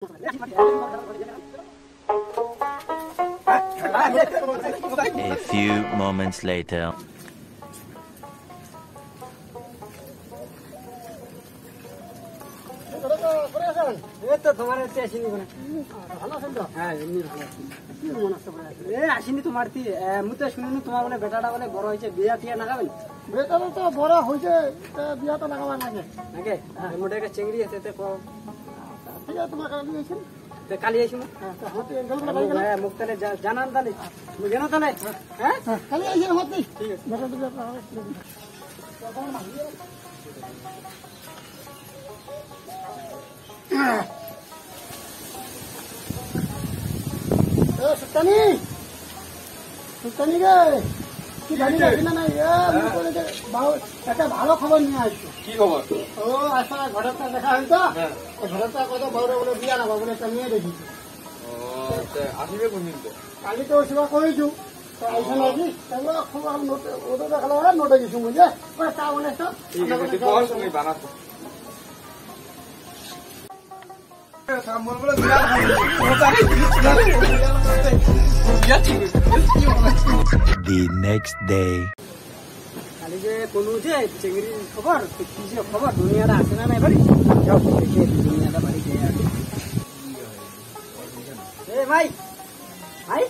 A few moments later. আসিনি তোমার মু তো শুনিনি তোমার বলে বেটাটা বলে বড় হয়েছে বিয়া টিয়া লাগাবে বেটাটা তো বড় হয়েছে বিয়া তো লাগাবার লাগে নাকি মোটে একটা চিংড়ি আছে ঠিক আছে তোমার কাছে নিয়েছেন কালি আইসি মুখ তাহলে জানান তাহলে জানো তাহলে হ্যাঁ খালি আইসেন হতে ঠিক আছে সুলতানি সুলতানি রে কি জানি না না একটা ভালো খবর নিয়ে আসছো কি খবর? ও আচ্ছা ঘরেরটা দেখা হয়তো ঘরেরটা কত বড় বড় বিয়া না বলে একটা মেয়ে দেখিছি আসবে কোনদিন তো কালি তো সেবা করেছু এইখানে আছি তাহলে খুব ওদের দেখালো নোটে গেছি বুঝলে চা বলে তো ঠিক আছে তুই বস আমি বানাবো The next day. কালি যে কোনো যে চিংড়ির খবর কি যে খবর দুনিয়াটা আছে না নাই বাড়ি সব দুনিয়াটা বাড়ি গিয়ে আছে ভাই ভাই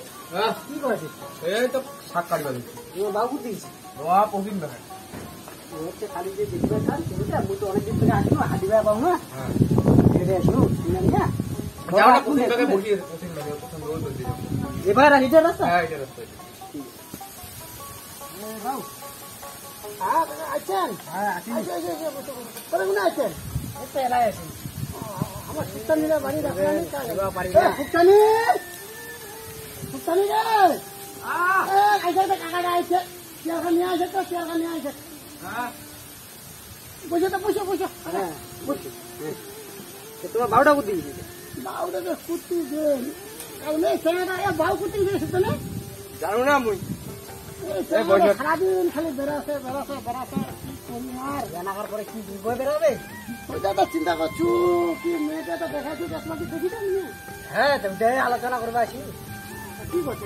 কি করেছিস এই তো শাক কাটবা দিচ্ছি বাবু দিয়েছি প্রতিদিন দেখায় হচ্ছে খালি যে দেখবে খান সেটা আমি তো অনেকদিন থেকে আসলো হাঁটিবা পাবো না হেঁটে আসলো কিনা নিয়ে এবার হিটের রাস্তা বাবু আছেন হ্যাঁ আছেন আছেন এলাই আছে আমার সুলতানিরা বাড়ি রাখলাম বাড়ি সুলতানি সুলতানি রে কাকাটা আছে চেয়ারখান নিয়ে আসে তো চেয়ারখান নিয়ে আসে বুঝে তো বুঝো বুঝো হ্যাঁ বুঝছি তোমার বারোটা বুদ্ধি দিয়েছে বাউটা তো কুর্তি দে বাউ কুর্তি দিয়ে সুলতানি জানো না মুই সারাদিন খালি বেড়াছে বেড়াছে বেড়াছে আর জানাকার পরে কি বই বেরোবে ওইটা তো চিন্তা করছু কি মেয়েটা তো দেখাচ্ছি চশমা কি দেখি তো নিয়ে হ্যাঁ তুমি আলোচনা করবে আসি কি করছে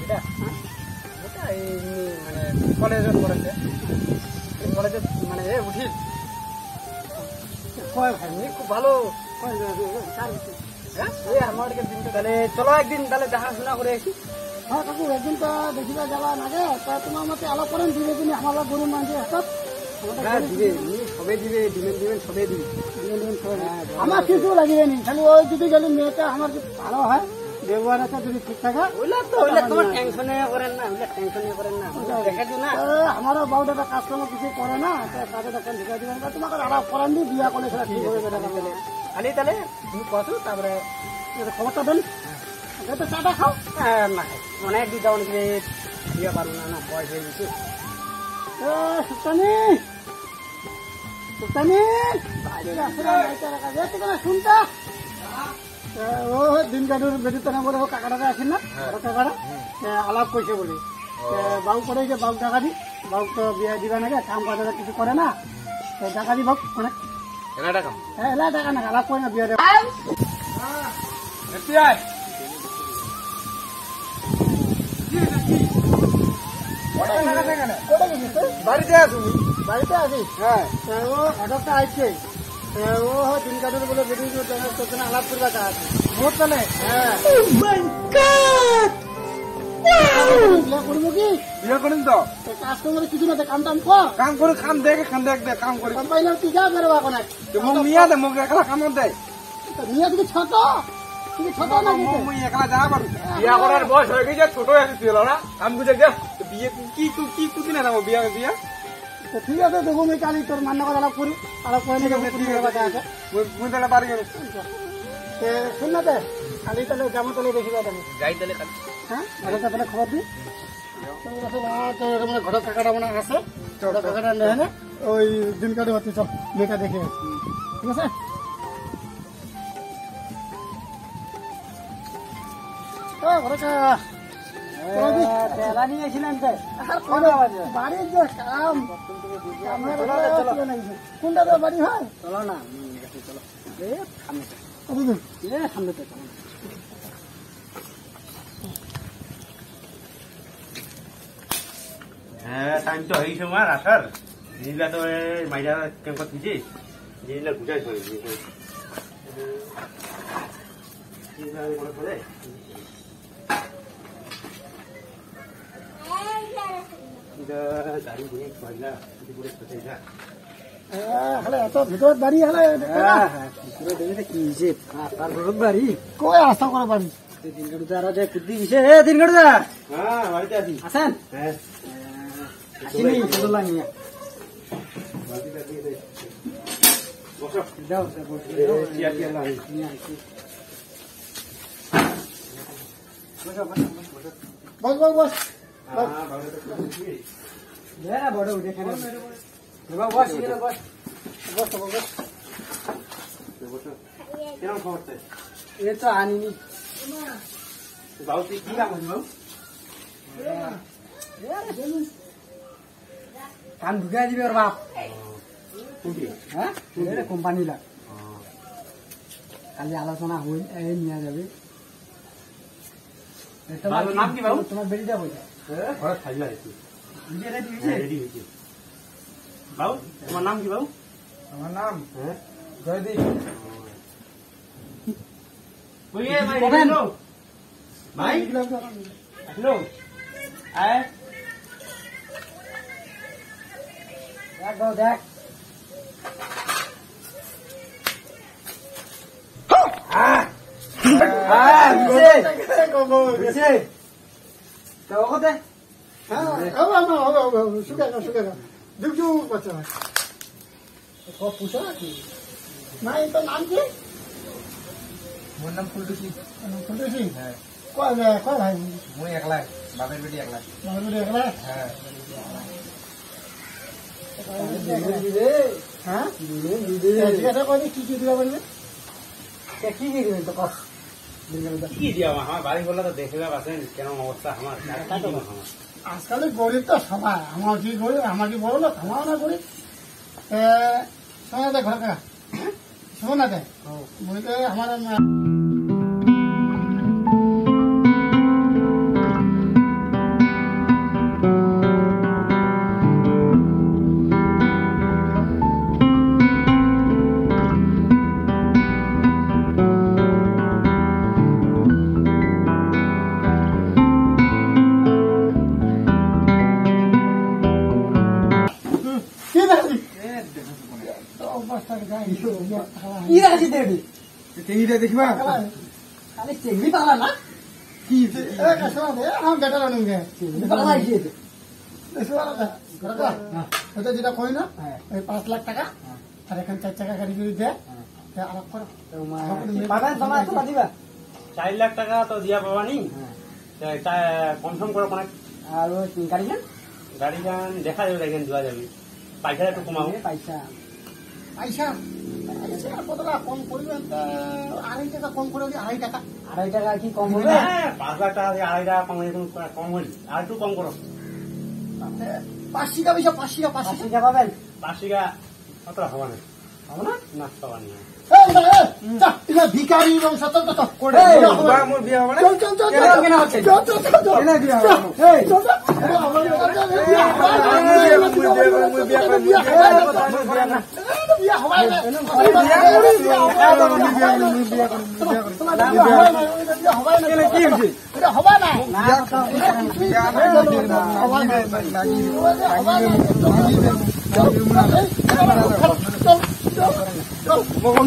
এটা এটা এই মানে কলেজে পড়েছে কলেজে মানে উঠি খুব ভালো হ্যাঁ এই আমাদেরকে দিনটা তাহলে চলো একদিন তাহলে দেখাশোনা করে আসি হ্যাঁ কাকু একদিন তো দেখিবা যাবা নাগে তা তোমার মতে আলো করেন দিবে দিন আমার গরু মানছে হাতত হ্যাঁ দিবে সবে দিবে দিবেন সবে দিবে আমার কিছু লাগবে নি খালি ওই যদি গেলে মেয়েটা আমার ভালো হয় ব্যবহার আছে যদি ঠিক থাকে তোমার টেনশনে করেন না টেনশনে করেন না দেখেছো না আমারও বাউটা কাস্টমার কিছু করে না তাদের দোকান ঢুকে দিবেন তোমাকে আলাপ করেন দি বিয়া করলে সেটা ঠিক হবে খালি তাহলে তুমি কত তারপরে খবরটা দেন তো চাটা খাও না খাই অনেক দিতে অনেক দিয়ে পারবো না বয়স হয়ে গেছে সুলতানি সুলতানি শুনতা ও দিন কাটুর বেটিতে না বলে কাকাটাকে আসেন না কাকাটা আলাপ করছে বলে বাবু করে যে বাবু টাকা দি বাবু তো বিয়ে দিবা নাকি কাম কাজে কিছু করে না টাকা দি বাবু অনেক হ্যাঁ এলা টাকা না আলাপ করে না বিয়ে দেবে বাড়িতে আসুন বাড়িতে আছি হ্যাঁ ও হঠাৎ আসছে ও দিন কাটুর বলে বেটি তোকে আলাপ করবা তা আছে ভোট তাহলে হ্যাঁ করবো কি বিয়ে করেন তো কাজ করে কিছু না কাম টাম কর কাম করে খান দেখ কাম করে কাম পাইলে তুই যা বেরোবা এখন মুখ মিয়া দে মুখ একলা কামত দেয় নিয়ে তুমি ছোট তুমি ছোট না মুই একলা যা পারু বিয়া করার বয়স হয়ে গেছে ছোট আছিস না কাম বুঝে গেছ বিয়ে কি কুতি না বিয়া বিয়া ঠিক আছে দেখো আমি কালি তোর মান্না কথা আলাপ করি আলাপ করে নিয়ে আছে মুই তাহলে বাড়ি গেল শুন না দে কালি তাহলে যেমন তাহলে দেখি যাই তাহলে হ্যাঁ ঘরে তাহলে খবর দিই ঘরের টাকাটা মনে আছে টাকাটা নেয় না ওই দিন কাটে হচ্ছে সব মেয়েটা দেখে ঠিক আছে ঘরে বাড়ির যে কাম কোনটা তো বাড়ি হয় চলো না সামনে তো হ্যাঁ টাইম তো হয়েছে আমার আসার জিনিসটা তো মাইরা ক্যাম্পাস দিছি জিনিসটা বুঝাই করে এত ভিতৰত বাড়ি হলে কি যে তার ঘরত বাড়ি কই আশা করে পারি দিন কাটু তারা যে কুদ্দি দিছে দিন কাটু দা হ্যাঁ বাড়িতে আছি আছেন হ্যাঁ আসিনি বদলা নিয়ে বসো দাও চেয়ার চেয়ার লাগে বস বস বস হ্যাঁ ভালো তো বড় উঠে খানে বস এখানে বস বস বস বসো কেমন খবর তো এ তো আনিনি বাবু তুই কি কাম করছিস বাবু কান ঢুকাই দিবে ওর বাপ কোনটি হ্যাঁ কোম্পানি লা কালি আলোচনা হই নিয়ে যাবে বাবুর নাম কি বাবু? তোমার বেরিটা বইটা ঘরে খাই লাগছে নিজে রেডি রেডি হয়েছে বাবু তোমার নাম কি বাবু আমার নাম হ্যাঁ জয়দীপ কই এ ভাই হ্যালো ভাই হ্যালো আয় দেখ বাবু দেখ নাই তোর নাম কি মোর নাম ফুলটুকি শুনতেছি কয় কয় ভাই মুই একলাই বাপের বেটি একলাই মানুষ একলা হ্যাঁ হ্যাঁ জিজ্ঞাসা করবি কি কি দিবা বলবে কি কি দিবেন তো কস কি দিয়া আমার বাড়ি বললে তো দেখে পাচ্ছেন কেন অবস্থা আমার আজকাল গরিব তো সবাই আমার কি গরিব আমার কি বড় লোক আমারও না গরিব শোনা দে ঘর কাকা শোনা দে বলতে আমার কি রাখি দেবি টেঙ্গিটা দেখবা খালি চেংড়ি পালা না কি শোনা দে আমার বেটার আনুগে চেংড়ি পালা গিয়েছে ওটা যেটা কই না ওই 5 লাখ টাকা আর এখন 4 টাকা গাড়ি যদি দেয় আলাপ করো পাবেন সময় তো দিবা 4 লাখ টাকা তো দিয়া পাবানি কনফার্ম করো কোন আর ওই গাড়ি না গাড়ি গান দেখা যাবে দেখেন দেওয়া যাবে পয়সাটা একটু কমাও পয়সা পয়সা কতটা কম করবেন 2.5 টাকা কম করে দিই 2.5 টাকা 2.5 টাকা কি কম হবে 5 লাখ টাকা দিয়ে 2.5 টাকা কম হল আর একটু কম করো 5 টাকা বেশি 5 টাকা 5 টাকা পাবেন 5 টাকা অত হবে না হবে না না পাবানি ভিকারি এবং সতর্ক তো করে মোর বিয়া হবে না চল চল চল কেন হচ্ছে চল চল চল চল কেন দিয়া এই চল বিয়া হবাই না কি হচ্ছে এটা হবাই না চল চল চল